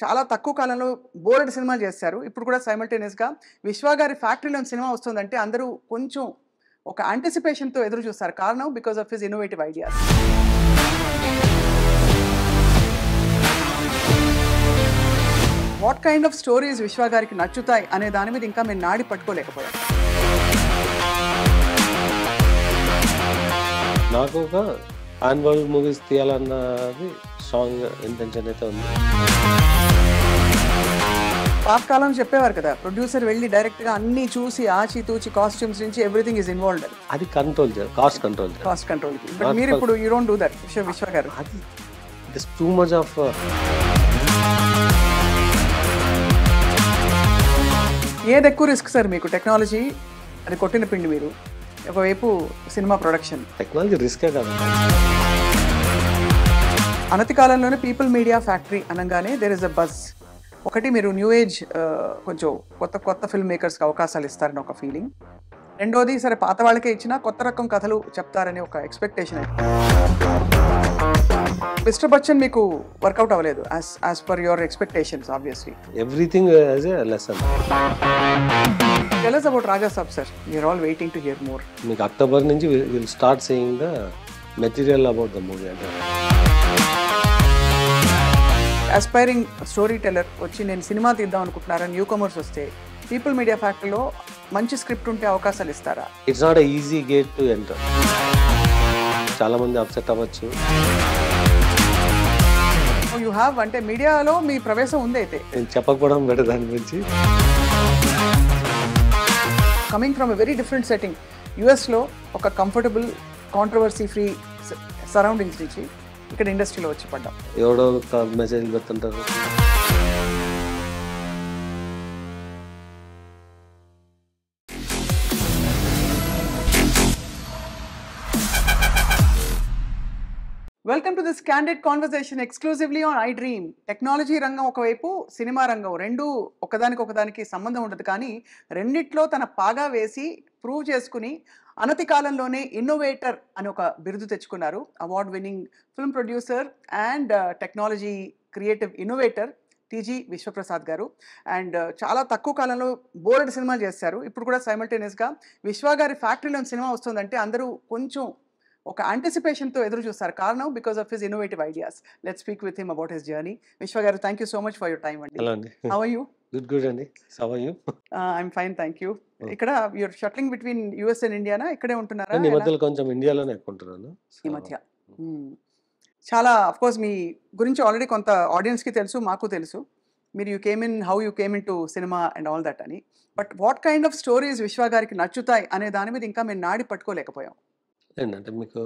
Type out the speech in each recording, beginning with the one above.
చాలా తక్కువ కాలంలో బోలెడు సినిమాలు చేశారు. ఇప్పుడు కూడా సైమల్టేనియస్‌గా 'విశ్వ' గారి ఫ్యాక్టరీలోని సినిమా వస్తుందంటే అందరూ కొంచెం ఒక యాంటిసిపేషన్‌తో ఎదురు చూస్తారు. కారణం because of his innovative ideas. What kind of stories 'Vishwa' గారికి నచ్చుతాయి అనే దాని మీద ఇంకా మేము నాడి పట్టుకోలేకపోయాం. నాకు ఒక పాన్ వరల్డ్ మూవీస్ తీయాలన్నది స్ట్రాంగ్ ఇంటెన్షన్ అయితే ఉంది. పాతకాలం చెప్పేవారు కదా, ప్రొడ్యూసర్ వెళ్ళి డైరెక్ట్‌గా అన్నీ చూసి ఆచితూచి కాస్ట్యూమ్స్ నుంచి ఎవ్రీథింగ్ ఈజ్ ఇన్వాల్వ్డ్. అది కంట్రోల్ చేయాలి, కాస్ట్ కంట్రోల్ చేయాలి. కాస్ట్ కంట్రోల్‌కి. బట్ మీరు ఇప్పుడు యూ డోంట్ డూ దట్ విశ్వ గారు. అది it is too much of ఏది ఎక్కువ రిస్క్ సార్ మీకు? టెక్నాలజీ అది కొట్టిన పిండి మీరు, ఒకవైపు సినిమా ప్రొడక్షన్. టెక్నాలజీ రిస్కే కాదు. అనతి కాలంలోనే పీపుల్ మీడియా ఫ్యాక్టరీ అనగానే దేర్ ఇస్ అ బజ్. ఒకటి మీరు న్యూ ఏజ్ కొంచెం కొత్త ఫిల్మ్ మేకర్స్కి అవకాశాలు ఇస్తారని ఒక ఫీలింగ్. రెండోది సరే పాత వాళ్ళకే ఇచ్చినా కొత్త రకం కథలు చెప్తారని ఒక ఎక్స్పెక్టేషన్. మిస్టర్ బచ్చన్ మీకు వర్కౌట్ అవ్వలేదు as per your expectations obviously. Everything as a lesson. Tell us about Raja Saab sir. We are all waiting to hear more. మీకు అక్టోబర్ నుంచి will start saying the material about the movie. అంటే aspiring storyteller వచ్చి నేను cinema తీద్దాం అనుకుంటున్నారా new comers వస్తే people media ఫ్యాక్టరీలో మంచి స్క్రిప్ట్ ఉంటే అవకాశాలు ఇస్తారా? It's not a easy gate to enter. చాలా మంది అప్సెట్ అవ్వచ్చు. యూ హ్యావ్ అంటే మీడియాలో మీ ప్రవేశం ఉంది అయితే. నేను చెప్పకపోవడం బెటర్ దాని గురించి. Coming from a very different setting, యుఎస్లో ఒక కంఫర్టబుల్ కాంట్రవర్సీ ఫ్రీ సరౌండింగ్స్ నుంచి ఇక్కడ ఇండస్ట్రీలో వచ్చి పడ్డాం. ఎవడో మెసేజ్లు పెడుతుంటారు. Welcome to this candid conversation exclusively on I dream. Technology రంగం ఒకవైపు, సినిమా రంగం, రెండు ఒకదానికి సంబంధం ఉండదు, కానీ రెండిట్లో తన పాగా వేసి ప్రూవ్ చేసుకుని అనతి కాలంలోనే ఇన్నోవేటర్ అని ఒక బిరుదు తెచ్చుకున్నారు. Award winning film producer and technology creative innovator TG Vishwaprasad గారు. అండ్ చాలా తక్కువ కాలంలో బోలెడు సినిమాలు చేశారు. ఇప్పుడు కూడా సైమల్టేనియస్గా 'విశ్వ' గారి ఫ్యాక్టరీలోని సినిమా వస్తుందంటే అందరూ కొంచెం ఒక యాంటిసిపేషన్తో ఎదురు చూస్తారు. కారణం because of his innovative ideas. Let's speak with him about his journey. Vishwa garu, thank you so much for your time అండి. హలో అండి. How are you? గుడ్ అండి. How are you? I'm fine, thank you. ఇక్కడ you're shuttling between US and ఇండియానా? ఇక్కడే ఉంటున్నారా? ఈ మధ్యలో కొంచెం ఇండియాలోనే ఎక్కుంటున్నాను ఈ మధ్య. చాలా అఫ్కోర్స్ మీ గురించి ఆల్రెడీ కొంత ఆడియన్స్కి తెలుసు, మాకు తెలుసు. మీరు how you came in to cinema and all that అని. But what kind of stories 'Vishwa' గారికి నచ్చుతాయి అనే దాని మీద ఇంకా మేము నాడి పట్టుకోలేకపోయాం. ఏంటంటే మీకు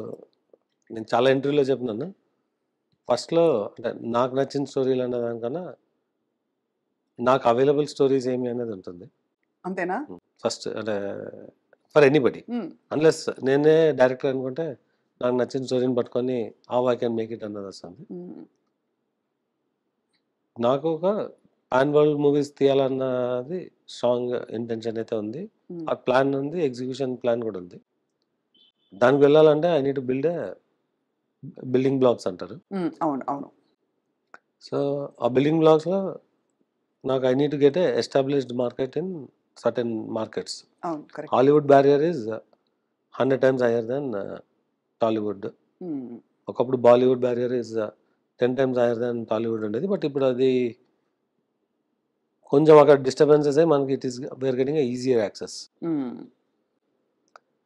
నేను చాలా ఇంటర్వ్యూలో చెప్తున్నాను. ఫస్ట్లో అంటే నాకు నచ్చిన స్టోరీలు అనే దానికన్నా నాకు అవైలబుల్ స్టోరీస్ ఏమి అనేది ఉంటుంది. అంతేనా? ఫస్ట్ అంటే ఫర్ ఎనీబడి, అన్లెస్ నేనే డైరెక్టర్ అనుకుంటే నాకు నచ్చిన స్టోరీని పట్టుకొని ఐ కెన్ మేక్ ఇట్ అన్నది వస్తుంది. నాకు ఒక పాన్ వరల్డ్ మూవీస్ తీయాలన్నది స్ట్రాంగ్ ఇంటెన్షన్ అయితే ఉంది. ఆ ప్లాన్ ఉంది, ఎగ్జిక్యూషన్ ప్లాన్ కూడా ఉంది. దానికి వెళ్ళాలంటే I need to build building blocks అంటారు. అవును అవును. సో ఆ బిల్డింగ్ బ్లాక్స్లో నాకు I need to get a established market in certain markets. Hollywood barrier is 100 times higher than Tollywood. ఒకప్పుడు Bollywood barrier is 10 times higher than Tollywood ఉండేది. But ఇప్పుడు అది కొంచెం అక్కడ డిస్టర్బెన్సెస్ అయ్యి మనకి it is where getting easier access.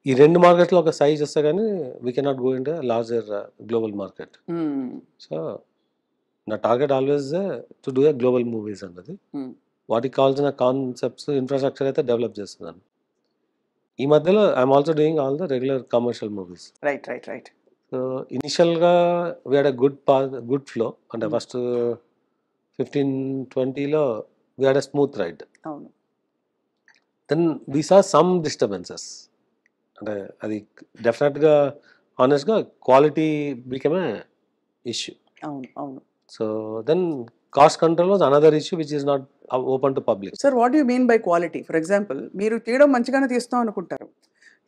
ఈ రెండు మార్కెట్లో ఒక సైజ్ వస్తే కానీ we cannot go in to larger global market. So నా target always to do a global movies అన్నది. వాటికి కావాల్సిన కాన్సెప్ట్స్, ఇన్ఫ్రాస్ట్రక్చర్ అయితే డెవలప్ చేస్తున్నాను. ఈ మధ్యలో I'm also doing all the regular commercial movies. Right. So ఇనిషియల్గా we had a good flow. అంటే ఫస్ట్ 15-20లో we had a smooth ride. Then we saw some disturbances. అంటే అది డెఫినెట్గా ఆనెస్ట్గా క్వాలిటీ బికమ్ ఏ ఇష్యూ. అవును. So then cost control was another issue which is not open to public. Sir, what you mean by quality? For example, మీరు తీయడం మంచిగానే తీస్తాం అనుకుంటారు,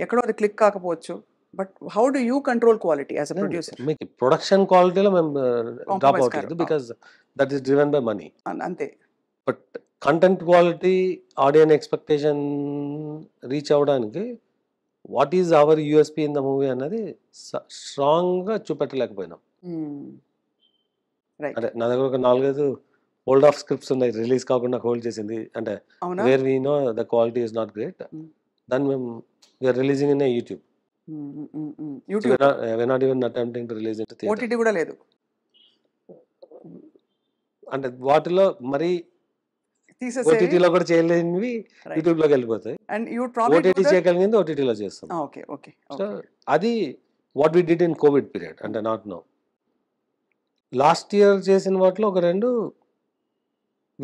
ఎక్కడో అది క్లిక్ కాకపోవచ్చు, but how do you control quality as a producer? మీకు production క్వాలిటీలో మేము డ్రాప్ కాంప్రమైజ్ అవ్వట్లేదు, because that is driven by money. అంతే. But content quality, audience expectation reach అవ్వడానికి what is our USP in the movie అన్నది స్ట్రాంగ్గా చూపెట్టలేకపోయినాం. Right. అంటే నా దగ్గర ఒక 4-5 హోల్డ్ ఆఫ్ స్క్రిప్ట్స్ ఉన్నాయి, రిలీజ్ కాకుండా హోల్డ్ చేసింది. అంటే అవునా? Where we know the quality is not great, దాన్ని మేము we're releasing in YouTube. YouTube, we're not even attempting to release into theater. OTT కూడా లేదు. అంటే వాటిలో మరి తీసేసేవి. ఓటీటీలో కూడా చేయలేనివి Right. యూట్యూబ్ లోకి వెళ్ళిపోతాయి. అండ్ యూ ప్రాబ్లీ ఓటీటీ చేయగలిగింది ఓటీటీలో చేస్తాం. Okay okay. సో అది what we did in covid period, అంటే నాట్ నో. లాస్ట్ ఇయర్ చేసిన వాటిలో ఒక 2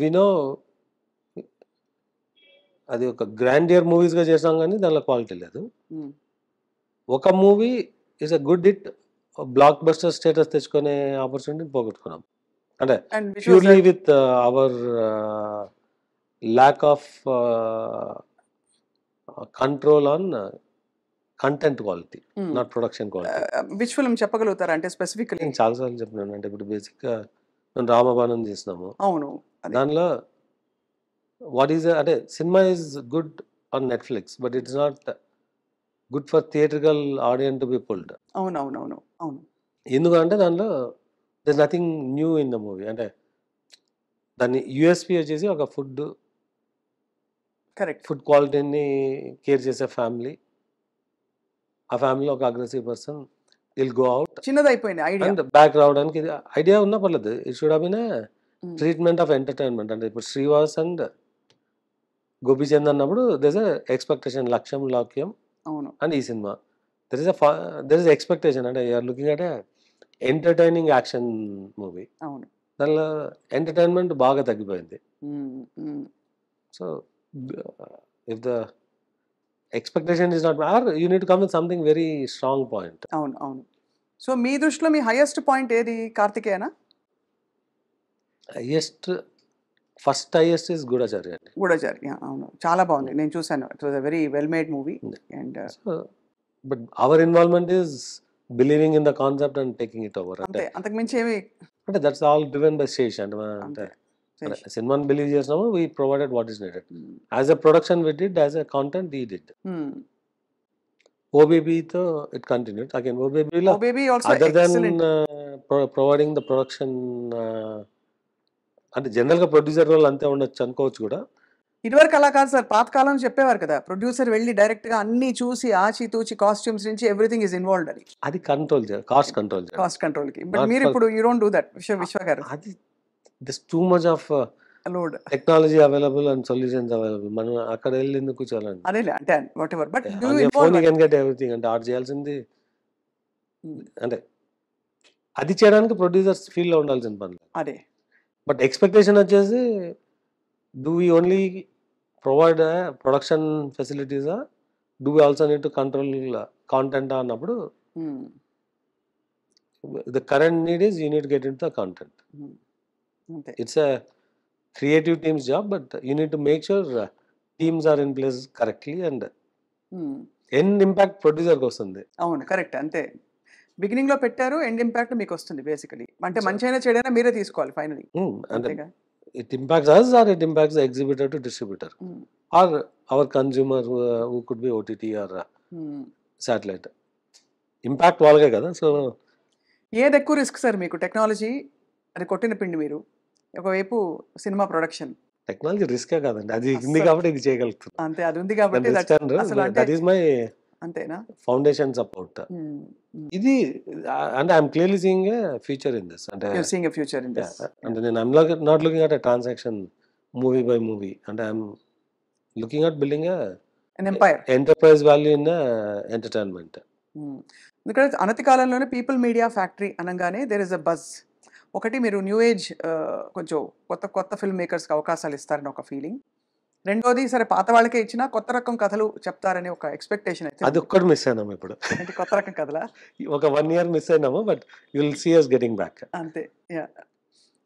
వినో అది ఒక గ్రాండియర్ మూవీస్గా చేసాం, కానీ దానిలో క్వాలిటీ లేదు. ఒక movie is a good hit, block buster status తెచ్చుకునే ఆపర్చునిటీని పోగొట్టుకున్నాం. అంటే purely with our lack of control on content quality, not production quality. Which film చెప్పగలుగుతారా అంటే స్పెసిఫికలీ? నేను చాలాసార్లు చెప్పినాను. అంటే ఇప్పుడు బేసిక్గా మేము రామబాణం చేసినాము. అవును. దానిలో వాట్ ఈస్ అంటే cinema is good on Netflix, but it's not good for theatrical audience to be pulled. అవునవునవును. అవును. ఎందుకంటే దానిలో there nothing new in the movie. అంటే దాన్ని యూఎస్పీ వచ్చేసి ఒక కరెక్ట్. ఫుడ్ క్వాలిటీని కేర్ చేసే ఫ్యామిలీ, ఆ ఫ్యామిలీలో ఒక aggressive person will go out చిన్నదైపోయింది ఐడియా. అండ్ బ్యాక్ రావడానికి ఇది ఐడియా ఉన్నా పర్లేదు. It should have been treatment of entertainment. అంటే ఇప్పుడు శ్రీవాస్ అండ్ గోపీచంద్ అన్నప్పుడు దర్ ఇస్ ఎక్స్పెక్టేషన్, లక్ష్యం లాక్యం. అవును. అండ్ ఈ సినిమా దర్ ఇస్ ఎక్స్పెక్టేషన్, అంటే you're looking at entertaining action movie. అవును. దానిలో ఎంటర్టైన్మెంట్ బాగా తగ్గిపోయింది. So if the expectation is not, or you need to come with something very strong point. అవును అవును. సో మీ దృష్టిలో మీ హైయెస్ట్ పాయింట్ ఏది? కార్తికేయనా? ఫస్ట్ హైయెస్ట్ ఇస్ గూఢచారి అండి. గూఢచారి. అవును, చాలా బాగుంది, నేను చూసాను. It was a very well made movie. And but our involvement is believing in the concept and taking it over. అంతే, అంతకు మించి ఏమి. అంటే that's all driven by Sesh. అంటే సినిమాని బిలీవ్ చేసినాము, we provided what is needed. As a production we did, as a content we did. ఓబేబీతో it continued again. ఓబేబీలో other than providing the production, అంటే జనరల్గా ప్రొడ్యూసర్ రోల్ అంతే ఉండొచ్చు అనుకోవచ్చు కూడా. ఇదివరకు అలా కాదు సార్, పాతకాలం చెప్పేవారు కదా, ప్రొడ్యూసర్ వెళ్ళి డైరెక్ట్ గా అన్ని చూసి ఆచితూచి కాస్ట్యూమ్స్ నుంచి ఎవ్రీథింగ్ ఇస్ ఇన్వాల్వ్డ్ అని. అది కంట్రోల్ చేయాలి, కాస్ట్ కంట్రోల్ కి. బట్ మీరు ఇప్పుడు యూ డోంట్ డూ దట్ విశ్వ గారు. అది this too much of load technology available and solutions available. మనం అక్కడ వెళ్ళి ఎందుకు కూర్చోాలండి? అదే అంటే what ever, but phone you can get everything. అంటే ఆర్ట్ చేయాల్సింది అంటే అది చేయడానికి ప్రొడ్యూసర్స్ ఫీల్డ్ లో ఉండాల్సిన పని అదే. బట్ ఎక్స్పెక్టేషన్ వచ్చేసి do we only provide production ఫెసిలిటీసా, do we also need to control content అన్నప్పుడు the current need is you need get in the content. It's a creative team's job, but you need to make sure teams are in place correctly and end impact ప్రొడ్యూసర్కి వస్తుంది. అవును, correct. అంతే, beginning లో పెట్టారు, end impact మీకు వస్తుంది basically. అంటే మంచి అయినా చెడైనా మీరే తీసుకోవాలి ఫైనలీ. అంటే it impacts us or it impacts the exhibitor to distributor or our consumer who could be OTT or satellite. Impact వాళ్ళకే కదా. సో ఏది ఎక్కువ రిస్క్ సార్ మీకు? టెక్నాలజీ అది కొట్టిన పిండి మీరు, ఒకవైపు సినిమా ప్రొడక్షన్. టెక్నాలజీ రిస్కే కాదండి, అది ఉంది కాబట్టి ఇది చేయగలుగుతుంది. అంతే, అది ఉంది కాబట్టి దట్ ఈస్ మై అంతేనా ఫౌండేషన్ సపోర్ట్. ఇది అంటే I'm clearly seeing a future in this. అంటే అంటే నేను I'm not looking at a transaction movie by movie. అంటే I'm looking at building enterprise value in entertainment. ఎందుకంటే అనతి కాలంలోనే పీపుల్ మీడియా ఫ్యాక్టరీ అనగానే దేర్ ఇస్ అ బజ్. ఒకటి, మీరు న్యూ ఏజ్ కొంచెం కొత్త ఫిల్మ్ మేకర్స్కి అవకాశాలు ఇస్తారని ఒక ఫీలింగ్. రెండోది, సరే పాత వాళ్ళకే ఇచ్చినా కొత్త రకం కథలు చెప్తారని ఒక ఎక్స్పెక్టేషన్. అయితే అది ఒక్కటి మిస్ అయినాము ఇప్పుడు. అంటే కొత్త రకం కథలా? ఒక 1 year మిస్ అయినాము, but you will see us getting back. అంతే.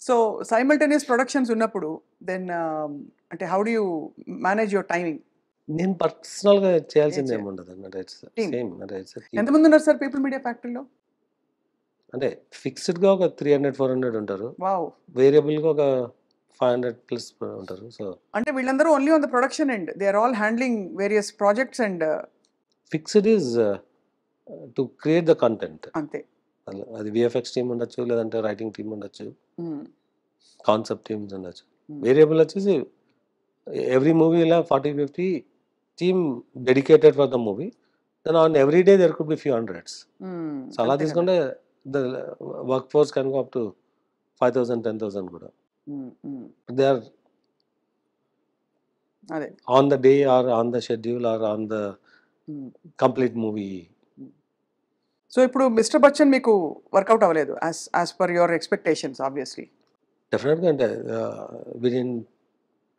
సో సైమల్టేనియస్ ప్రొడక్షన్స్ ఉన్నప్పుడు దెన్ అంటే how do you manage your timing? నేను పర్సనల్‌గా చేయాల్సింది చేయాలి. ఏమి ఉండదు అన్నమాట. It's team. సేమ్ అంటే ఇట్స్ టీమ్. ఎంతమంది ఉన్నారు సార్ పీపుల్ మీడియా ఫ్యాక్టరీలో? అంటే ఫిక్స్‌డ్‌గా ఒక 300, 400 ఉంటారు. వావ్! వేరియబుల్‌గా ఒక 500 ప్లస్ ఉంటారు. సో, అంటే వీళ్ళందరూ only on the production end. They are all handling various projects and fixed is to create the content. అంతే. అది వీఎఫ్ఎక్స్ టీమ్ ఉండొచ్చు, లేదంటే రైటింగ్ టీమ్ ఉండొచ్చు, హ్మ్. కాన్సెప్ట్ టీమ్స్ ఉండొచ్చు. హ్మ్. వేరియబుల్ వచ్చేసి ఎవ్రీ మూవీ ఇలా 40, 50 team dedicated for the movie. Then on every day there could be few hundreds. Hmm. So, అలా అంతే కదా! తీసుకుంటే the workforce can go up to 5,000, 10,000 కూడా. హ్మ్. హ్మ్. దే ఆర్ అదే. On the day or on the schedule or on the hmm. Complete movie. So ఇప్పుడు 'Mr Bachchan' మీకు work out అవ్వలేదు. As per your expectations obviously. డెఫినెట్‌గా అంటే we didn't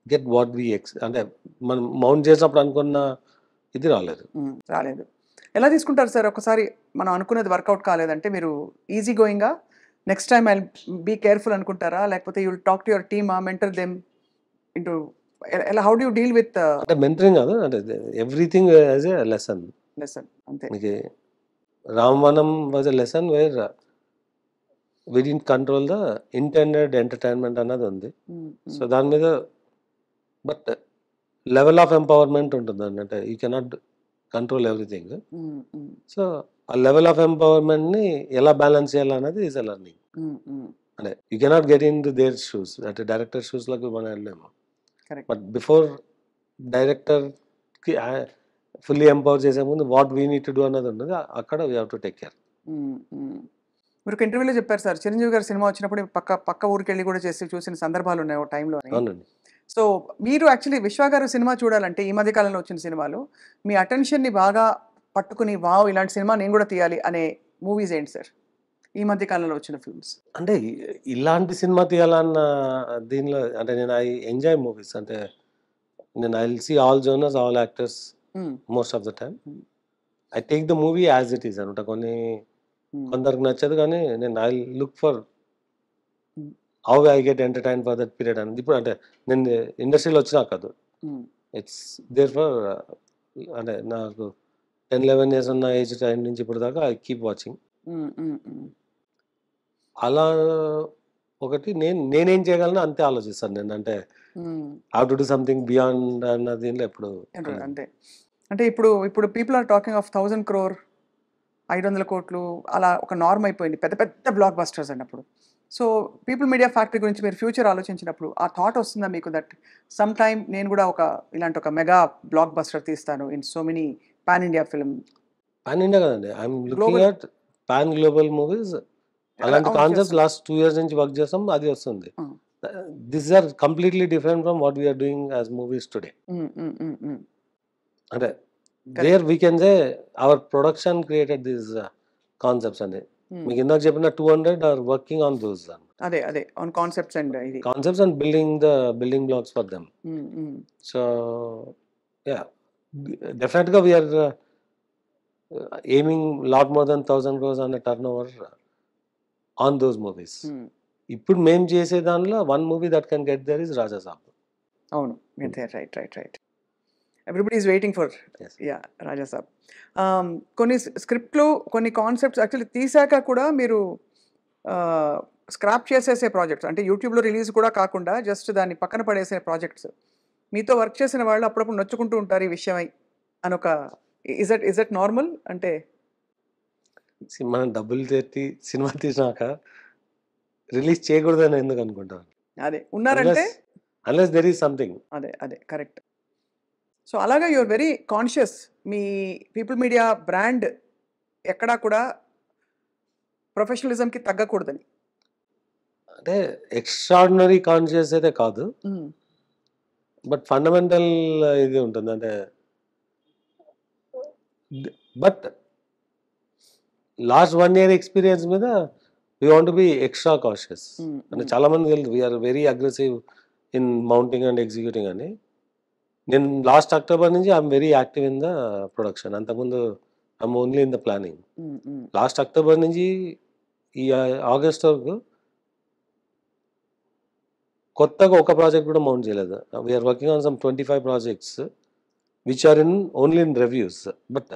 get what we అంటే మనం mount చేసినప్పుడు అనుకున్న ఇది రాలేదు. రాలేదు. ఎలా తీసుకుంటారు సార్? ఒకసారి మనం అనుకున్నది వర్కౌట్ కాలేదంటే మీరు ఈజీ గోయింగా? Next time I'll be careful అనుకుంటారా? లేకపోతే you will talk to your team mentor them into ఎలా how do you deal with అంటే మెంటరింగ్ కాదు. అంటే everything as a lesson. Lesson అంతే. మీకు 'Ramavanam' was a lesson where we didn't control the intended entertainment అన్నది ఉంది. హ్మ్. సో, హ్మ్. దాని మీద బట్ లెవెల్ ఆఫ్ ఎంపవర్‌మెంట్ ఉంటుందండి. అంటే యూ కెనాట్ కంట్రోల్ ఎవ్రీథింగ్. హ్మ్. హ్మ్. సో, ఆ లెవెల్ ఆఫ్ ఎంపవర్‌మెంట్‌ని ఎలా బ్యాలెన్స్ చేయాలన్నది is a learning. Hmm. Hmm. అంటే you cannot get into their shoes. అంటే డైరెక్టర్ షూస్‌లోకి మనం వెళ్ళలేము. కరెక్ట్. బట్ బిఫోర్ డైరెక్టర్‌కి ఫుల్లీ ఎంపవర్ చేసే ముందు what we need to do అన్నది ఉంటది. అక్కడ we have to take care. Hmm. Hmm. మీరు ఒక ఇంటర్వ్యూలో చెప్పారు సార్. 'చిరంజీవి' గారి సినిమా వచ్చినప్పుడు పక్క ఊరికెళ్ళి కూడా చేసి చూసిన సందర్భాలున్నాయి ఓ టైంలోని. అవునండి. సో, మీరు యాక్చువల్లీ 'విశ్వ' గారి సినిమా చూడాలంటే ఈ మధ్య కాలంలో వచ్చిన సినిమాలు మీ అటెన్షన్‌ని బాగా పట్టుకుని వావ్! ఇలాంటి సినిమా నేను కూడా తీయాలి అనే మూవీస్ ఏంటి సార్? ఈ మధ్య కాలంలో వచ్చిన ఫిల్మ్స్. అంటే ఇలాంటి సినిమా తీయాలన్న దీనిలో అంటే నేను ఐ ఎంజాయ్ మూవీస్. అంటే నేను I will see all genres, all actors hmm. Most of the time. Hmm. I take the movie as it is అనమాట. హ్మ్. కొందరికి నచ్చదు కానీ నేను I look for hmm. How I get entertain for that period అనేది. ఇప్పుడు అంటే నేను ఇండస్ట్రీలో వచ్చినాక కాదు. హ్మ్. ఇట్స్ దేర్ ఫర్ అంటే నాకు 10, 11 ఇయర్స్ ఉన్న ఏజ్ టైం నుంచి ఇప్పటి దాకా ఐ కీప్ వాచింగ్. హ్మ్. హ్మ్. హ్మ్. అలా ఒకటి నేనేం చేయగలను అంతే ఆలోచిస్తాను నేను. అంటే hmm. Have to do something beyond అన్న దీనిలో ఎప్పుడు వెళ్ళను. అంతే. అంటే ఇప్పుడు people are talking of 1000 crore 500,00,00,000 అలా ఒక నార్మ్ అయిపోయింది. పెద్ద పెద్ద బ్లాక్ బస్టర్స్ అన్నప్పుడు. సో, పీపుల్ మీడియా ఫ్యాక్టరీ గురించి మీరు ఫ్యూచర్ ఆలోచించినప్పుడు ఆ థాట్ వస్తుందా మీకు దట్ సమ్ టైమ్ నేను కూడా ఇలాంటి ఒక మెగా బ్లాక్ బస్టర్ తీస్తాను in so many pan India film pan India కదండి. I'm looking global at pan global movies. అలాంటి అవును కాన్సెప్ట్స్ చేస్తాను. లాస్ట్ 2 ఇయర్స్ నుంచి వర్క్ చేస్తాం. అది వస్తుంది. ఆ! This are completely different from what we are doing as movies today. Hmm. Hmm. Hmm. Hmm. అంటే correct. There we can say our production created these concepts అండి. హ్మ్. మీకు ఇందాక చెప్పిన 200 ఆర్ వర్కింగ్ ఆన్ దోస్ అదే on concepts and ఇది. Concepts and building blocks for them. Hmm. Hmm. So, yeah! డెఫినెట్‌గా we are aiming lot more than 1000 crores అనే turnover on those movies. హ్మ్. ఇప్పుడు మేము చేసే దానిలో one movie that can get there is 'Raja Saab.' అవును. అంతే. Right. Everybody is waiting for yes. Yeah! 'Raja Saab.' కొన్ని స్క్రిప్ట్‌లు, కొన్ని కాన్సెప్ట్స్ యాక్చువల్లీ తీసాక కూడా మీరు ఆహ్, స్క్రాప్ చేసేసే ప్రాజెక్ట్స్ అంటే యూట్యూబ్‌లో రిలీజ్ కూడా కాకుండా జస్ట్ దాన్ని పక్కన పడేసే ప్రాజెక్ట్స్. మీతో వర్క్ చేసిన వాళ్ళు అప్పుడప్పుడు నొచ్చుకుంటూ ఉంటారు ఈ విషయమై అనొక ఇస్ దట్ నార్మల్? అంటే మనం డబ్బులు పెట్టి సినిమా తీసినాక రిలీజ్ చేయకూడదని ఎందుకు అనుకుంటాం? అదే ఉన్నారంటే అన్‌లెస్ దేర్ ఈస్ సంథింగ్. అదే కరెక్ట్. సో, అలాగా యూ ఆర్ వెరీ కాన్షియస్. మీ పీపుల్ మీడియా బ్రాండ్ ఎక్కడా కూడా ప్రొఫెషనలిజంకి తగ్గకూడదని. అంటే ఎక్స్‌ట్రార్డినరీ కాన్షియస్ అయితే కాదు. హ్మ్. బట్ ఫండమెంటల్ ఇది ఉంటుంది. అంటే బట్ లాస్ట్ 1 ఇయర్ ఎక్స్‌పీరియన్స్ మీద we want to be extra cautious. Hmm. అంటే హ్మ్. చాలా మందికి తెలీదు. We are very aggressive in mounting and executing అని. నేను లాస్ట్ అక్టోబర్ నుంచి I'm very active in the production. అంతకుముందు I'm only in the planning. Hmm. Hmm. Last October నుంచి ఈ ఆగస్ట్ వరకు కొత్తగా ఒక ప్రాజెక్ట్ కూడా మౌంట్ చేయలేదు. We are working on some 25 projects. which are in only in reviews, but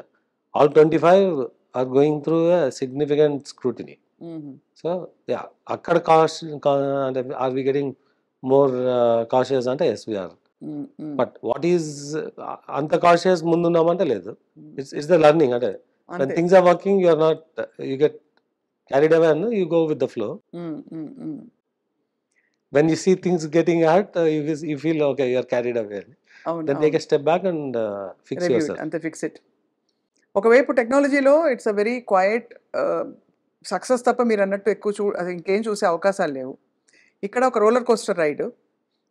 all 25 are going through a significant scrutiny. So yeah, akkada cost and are we getting more cautious ante? Yes, we are. But what is అంత cautious ముందున్నామంటే లేదు. It's the learning అంటే when అంతే things are working you are not you get carried away and you go with the flow. When you see things getting hurt, you feel okay, you are carried away. అవును Then take a step back and fix review yourself. అంతే fix it. ఒకవైపు టెక్నాలజీలో it's a very quite success తప్ప మీరు అన్నట్టు ఎక్కువ అది ఇంకేం చూసే అవకాశాలు లేవు. ఇక్కడ ఒక roller coaster ride.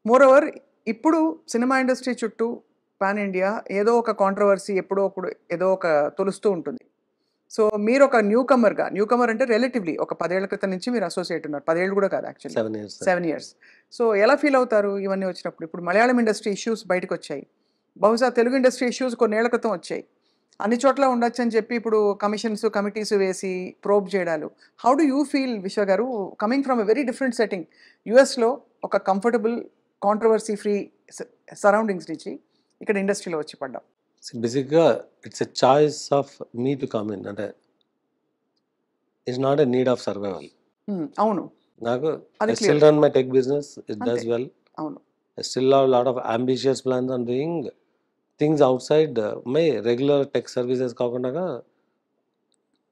Moreover ఇప్పుడు సినిమా ఇండస్ట్రీ చుట్టూ పాన్ ఇండియా ఏదో ఒక కాంట్రవర్సీ ఎప్పుడో ఒకడు ఏదో ఒక తొలుస్తూ ఉంటుంది. సో మీరు ఒక న్యూ కమర్ అంటే రిలేటివ్లీ ఒక 10 ఏళ్ల క్రితం నుంచి మీరు అసోసియేట్ ఉన్నారు. 10 ఏళ్ళు కూడా కాదు యాక్చువల్లీ 7 years. 7 ఇయర్స్. సో ఎలా ఫీల్ అవుతారు ఇవన్నీ వచ్చినప్పుడు? ఇప్పుడు మలయాళం ఇండస్ట్రీ ఇష్యూస్ బయటకు వచ్చాయి, బహుశా తెలుగు ఇండస్ట్రీ ఇష్యూస్ కొన్నేళ్ల క్రితం వచ్చాయి. అన్ని చోట్ల ఉండొచ్చు అని చెప్పి ఇప్పుడు కమిటీస్ వేసి ప్రోబ్ చేయడాలు. హౌ డు యూ ఫీల్ విశ్వ గారు coming from a very different setting? యుఎస్లో ఒక కంఫర్టబుల్ కాంట్రవర్సీ ఫ్రీ సరౌండింగ్స్ నుంచి ఇక్కడ ఇండస్ట్రీలో వచ్చి పడ్డాం. బేసిక్గా it's a choice of me to come in అంటే it's not a need of survival. అవును, నాకు అది I still clear. run my tech business, it does అంతే. well. అవును. I still have a lot of ambitious plans on doing things outside my regular tech services కాకుండా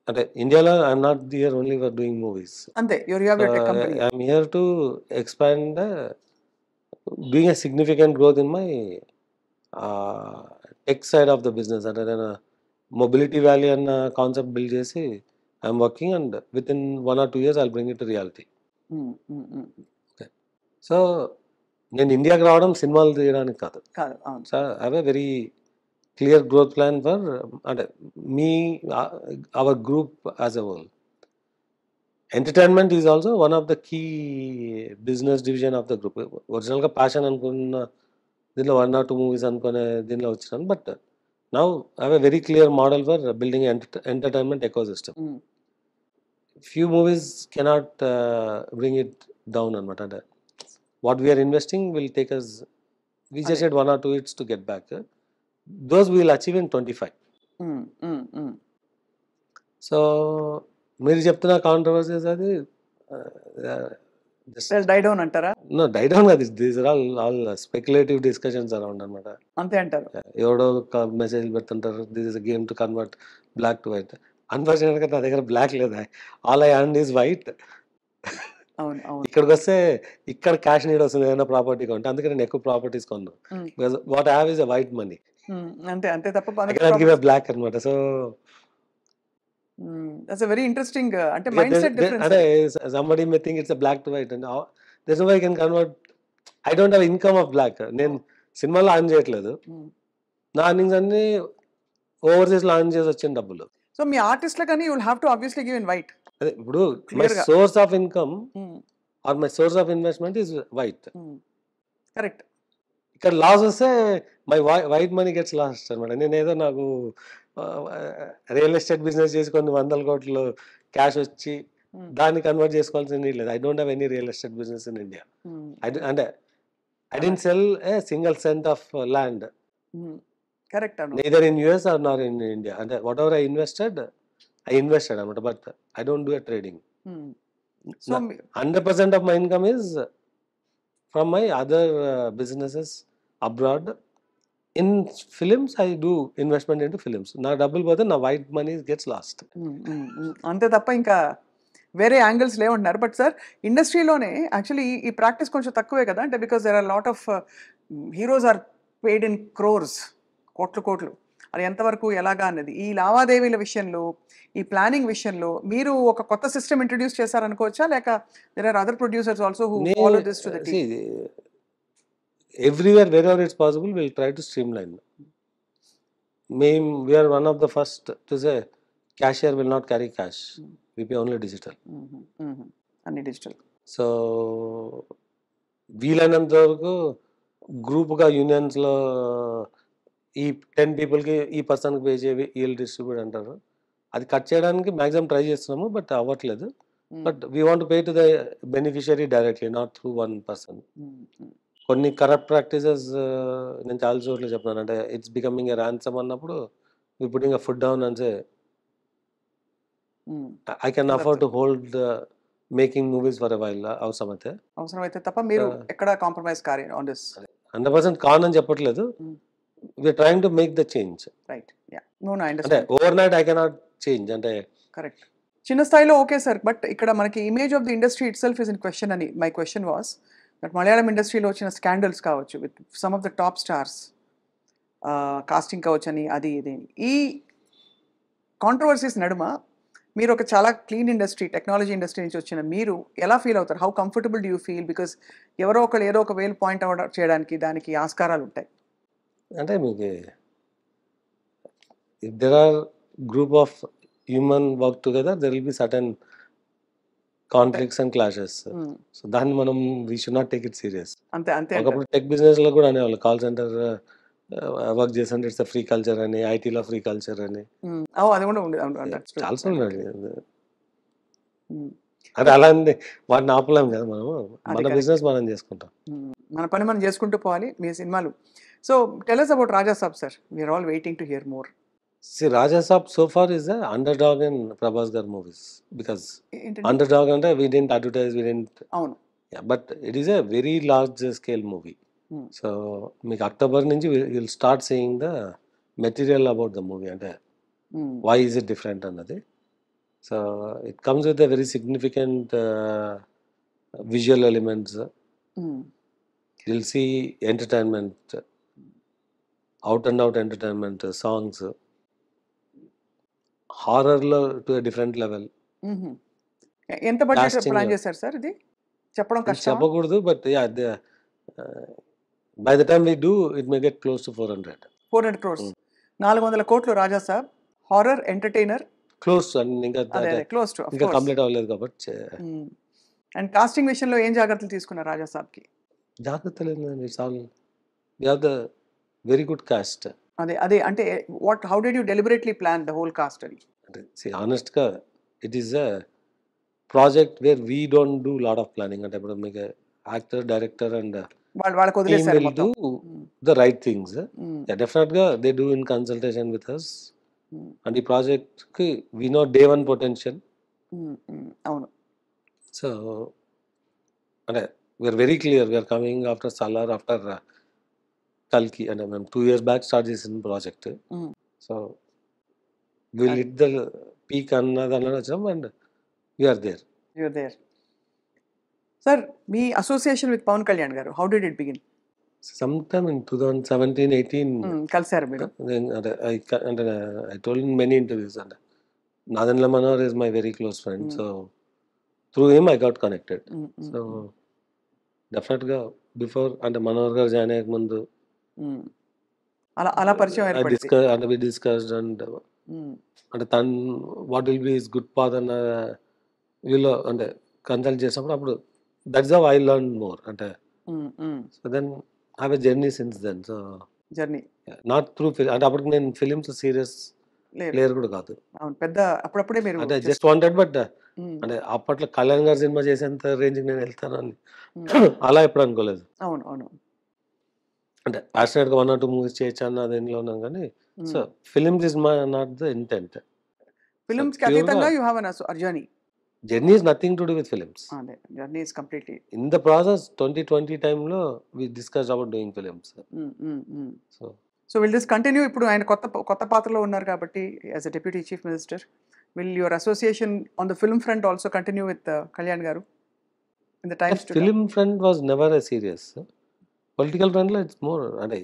అంటే ఇండియాలో I'm not here only for doing movies. అంతే, your your tech company. I'm here to expand doing a significant growth in my tech side of the business. అంటే నేను Mobility Valley అన్న concept build చేసి I'm working and with in 1 or 2 years I'll bring it to reality. So నేను ఇండియాకి రావడం సినిమాలు తీయడానికి కాదు. కాదు, అవును. So I have a very clear growth plan for అంటే me our group as a whole. Entertainment is also one of the key business division of the group. ఒరిజినల్గా ప్యాషన్ అనుకున్న దీనిలో 1 or 2 మూవీస్ అనుకునే దీనిలో వచ్చినాను. But now I have a very clear model for building entertainment ecosystem. Few movies cannot bring it down అనమాట. అంటే what we are investing will take us, we just అదే. had 1 or 2 hits to get back. Those we will achieve in 25. So మీరు చెప్తున్న controversies అది die down అంటారా? No die down కాదు, these are all speculative discussions around అనమాట. అంతే అంటారు. ఎవడో మెసేజ్ పెడుతుంటారు, this is a game to convert black to white. అన్ఫార్చునేట్గా నా దగ్గర బ్లాక్ లేదా, all I earn is white. అవును, అవును. ఇక్కడికి వస్తే ఇక్కడ క్యాష్ నీడ్ వస్తుంది ఏదైనా ప్రాపర్టీ కొంటే, అందుకే నేను ఎక్కువ ప్రాపర్టీస్ కొన్నాను. Because what I have is a white money, అంతే అంతే తప్ప I cannot give a black అనమాట. So that's a very interesting అంటే మైండ్ సెట్ డిఫరెన్స్. అంటే somebody may think it's a black to white and there's no way I can convert. I don't have income of black. నేను సినిమాలో on చేయట్లేదు, నా earnings అన్ని overseas లో on చేసి వచ్చిన డబ్బులు. సో మీ ఆర్టిస్ట్ల కానీ you will have to obviously give in white. అదే ఇప్పుడు మై Clear గా. Source of income or my source of investment is white. Correct. ఇక్కడ లాస్ వస్తే my white money gets last అనమాట. నేనేదో నాకు రియల్ ఎస్టేట్ బిజినెస్ చేసి కొన్ని 100 కోట్లు క్యాష్ వచ్చి దాన్ని కన్వర్ట్ చేసుకోవాల్సిన నీడ్ లేదు. I don't have any real estate business in India. అంటే I don't sell a single cent of land correct అను. neither in US or nor in India. And whatever I invested అనమాట. But I don't do a trading. So 100% of my income is from my other businesses abroad. In films, I do investment into films. నా డబ్బులు పోతే నా white money gets last. అంతే తప్ప ఇంకా వేరే angles లేవంటున్నారు. బట్ సార్ ఇండస్ట్రీలోనే యాక్చువల్లీ ఈ ప్రాక్టీస్ కొంచెం తక్కువే కదా, అంటే because there are lot of heroes are paid in crores, కోట్లు. అది ఎంతవరకు ఎలాగా అన్నది ఈ లావాదేవీల విషయంలో, ఈ ప్లానింగ్ విషయంలో మీరు ఒక కొత్త సిస్టమ్ ఇంట్రడ్యూస్ చేశారనుకోవచ్చా, లేక there are other producers also who follow this to the team? Everywhere wherever it's possible we'll try to streamline. We are one of the first to say cashier will not carry cash, we pay only digital. అన్ని digital. So వీలైనంత వరకు గ్రూప్గా యూనియన్స్లో ఈ 10 పీపుల్కి ఈ పర్సన్కి pay చేయి వీళ్ళు డిస్ట్రిబ్యూట్ అంటారు, అది కట్ చేయడానికి మ్యాక్సిమం ట్రై చేస్తున్నాము, బట్ అవ్వట్లేదు. But we want pay to the beneficiary directly, not through one person. కొన్ని కరప్ట్ ప్రాక్టీసెస్ నేను చాలా చోట్ల చెప్తున్నాను. అంటే ఇట్స్ బికమింగ్ ఎ ర్యాన్సమ్ అన్నప్పుడు we putting a foot down and say I can afford to hold making movies for a while అవసరమైతే. అవసరమైతే తప్ప మీరు ఎక్కడ కాంప్రమైజ్ కారు ఆన్ దిస్. 100% కాన్ అని చెప్పట్లేదు. We are trying to make the change. Right. Yeah. No I అంటే understand. Overnight I cannot change. అంటే కరెక్ట్. చిన్న స్థాయిలో ఓకే సార్. బట్ ఇక్కడ మనకి image of the industry itself is in question అని my question was that Malayalam ఇండస్ట్రీలో వచ్చిన scandals కావచ్చు with some of the top stars casting కావచ్చు అని అది ఇది ఈ కాంట్రవర్సీస్ నడుమ మీరు ఒక చాలా క్లీన్ ఇండస్ట్రీ టెక్నాలజీ ఇండస్ట్రీ నుంచి వచ్చిన మీరు ఎలా ఫీల్ అవుతారు? How comfortable do you feel? Because ఎవరో ఒకరు ఏదో ఒక వేలు పాయింట్ అవుట్ చేయడానికి దానికి ఆస్కారాలు ఉంటాయి. అంటే మీకు if there are group of human work together there will be certain conflicts and clashes. So దాన్ని మనం we should not take it serious. అంతే అంతే. ఒకప్పుడు టెక్ బిజినెస్ లో కూడా అనేవాళ్ళు కాల్ సెంటర్ వర్క్ చేస్తుంటే ఇట్స్ ఫ్రీ కల్చర్ అని, ఐటీలో ఫ్రీ కల్చర్ అని అది కూడా చాలా సార్లు. అది అలా వాటిని ఆపలేం కదా మనం. మన బిజినెస్ మనం చేసుకుంటాం. మన పని మనం చేసుకుంటూ పోవాలి. మీ సినిమాలు. So tell us about Raja Saab sir. We are all waiting to hear more. See, Raja Saab so far is a underdog in Prabhas gar movies because underdog ante we didn't advertise, we didn't. అవును. Yeah, but it is a very large scale movie. So మీకు October నుంచి will start saying the material about the movie. అంటే why is it different అన్నది. So it comes with a very significant visual elements. Will see entertainment, out and out entertainment, songs, హారర్లో to a different level. ఎంత budget plan చేశారు sir? ఇది చెప్పడం కష్టం. చెప్పకూడదు. But by the time we do it may get close to 400 crores. 400 కోట్లు Raja Saab. Horror, entertainer, close. ఇంకా close to ఇంకా కంప్లీట్ అవ్వలేదు కాబట్టి. అండ్ కాస్టింగ్ విషయంలో ఏం జాగ్రత్తలు తీసుకున్నారు రాజా సాబ్కి? జాగ్రత్తలు ఏంటండి, it's all we have the very good cast. అదే అంటే how did you deliberately plan the whole cast అని? అంటే ఆనెస్ట్గా it is a project where we don't do lot of planning. అంటే ఇప్పుడు మీకు యాక్టర్, డైరెక్టర్ అండ్ వాళ్ళకి వదిలేసారు will do the right things. Yeah, definitely they do in consultation with us. And the project ki we know day one potential. అవును. So అంటే we are very clear, we are coming after Salar, after Kalki, and మేము 2 years back start చేసిన project. So we'll hit the peak అన్నది వచ్చాం and we are there. You are there. Sir, మీ association with Pawan Kalyan garu, how did it begin? Sometime in 2017-18 కలిసారు మీరు? అంటే I told in many interviews and Nadenla Manohar is my very close friend. So through him I got connected. So definitely before అంటే మనోహర్ గారు join అయ్యే ముందు అలా పరిచయం ఏర్పడింది. we discussed and అంటే తను what will be his good path అన్న వీళ్ళు అంటే కన్సల్ట్ చేసినప్పుడు అప్పుడు that's how I learn more. అంటే so then have a journey since then. So journey not through అంటే అప్పటికి నేను ఫిలిమ్స్ సీరియస్ ప్లేయర్ కూడా కాదు. పెద్ద అప్పుడప్పుడే మీరు అంటే జస్ట్ వాంటెడ్. బట్ అంటే అప్పట్లో కళ్యాణ్ గారు సినిమా చేసేంత రేంజ్కి నేను వెళ్తాను అని అలా ఎప్పుడు అనుకోలేదు. అవును అవును. అంటే ప్యాషనేట్గా 1 or 2 మూవీస్ చేయొచ్చు అన్న దేనిలో ఉన్నాం కానీ so films is not the intent. ఫిలిమ్స్కి అతీతంగా you have an journey. Journey is nothing to do with films. Journey is completely. In the process, 2020 time lo we discussed about doing films. So will this continue? ఇప్పుడు ఆయన కొత్త పాత్రలో ఉన్నారు కాబట్టి as a deputy chief minister, will your association on the film front also continue with Kalyan garu in the times to come? Film front was never a serious. Political front lo it's more and